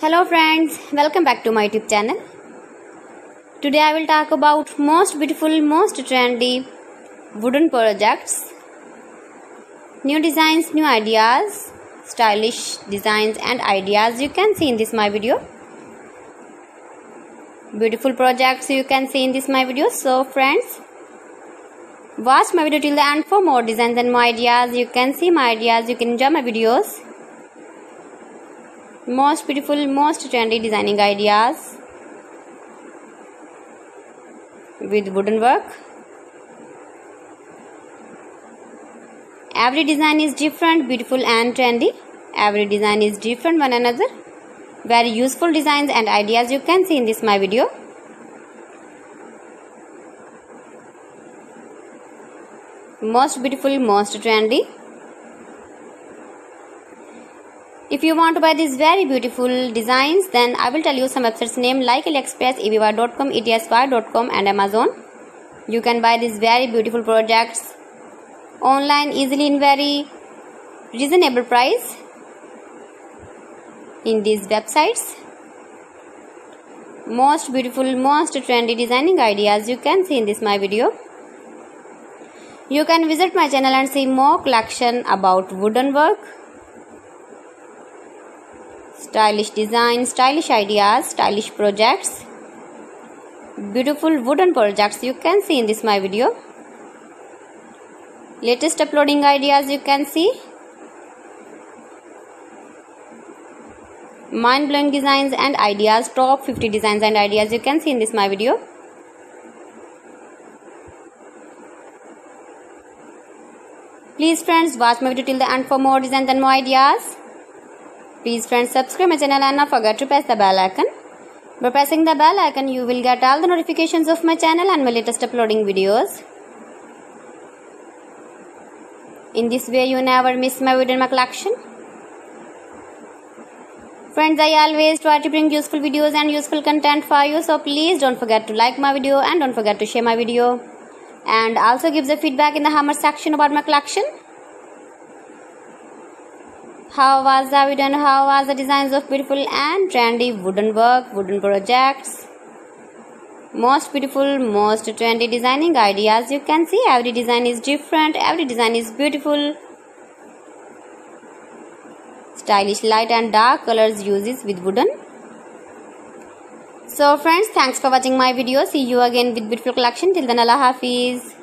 Hello friends, welcome back to my YouTube channel. Today I will talk about most beautiful, most trendy wooden projects, new designs, new ideas, stylish designs and ideas you can see in this my video. Beautiful projects you can see in this my video. So friends, watch my video till the end for more designs and more ideas. You can see my ideas, you can enjoy my videos. Most beautiful, most trendy designing ideas with wooden work. Every design is different, beautiful and trendy. Every design is different one another. Very useful designs and ideas you can see in this my video. Most beautiful, most trendy. If you want to buy these very beautiful designs, then I will tell you some websites name like AliExpress, eBay.com, etsy.com and Amazon. You can buy these very beautiful projects online easily in very reasonable price in these websites. Most beautiful, most trendy designing ideas you can see in this my video. You can visit my channel and see more collection about wooden work, stylish design, stylish ideas, stylish projects, beautiful wooden projects you can see in this my video. Latest uploading ideas you can see. Mind-blowing designs and ideas, top 50 designs and ideas you can see in this my video. Please friends, watch my video till the end for more designs and more ideas. Please friends, subscribe my channel and not forget to press the bell icon. By pressing the bell icon, you will get all the notifications of my channel and my latest uploading videos. In this way, you never miss my video in my collection. Friends, I always try to bring useful videos and useful content for you. So please don't forget to like my video and don't forget to share my video. And also give the feedback in the comment section about my collection. How was the video and how was the designs of beautiful and trendy wooden work, wooden projects. Most beautiful, most trendy designing ideas you can see. Every design is different, every design is beautiful. Stylish light and dark colors uses with wooden. So friends, thanks for watching my video. See you again with beautiful collection. Till then, Allah Hafiz.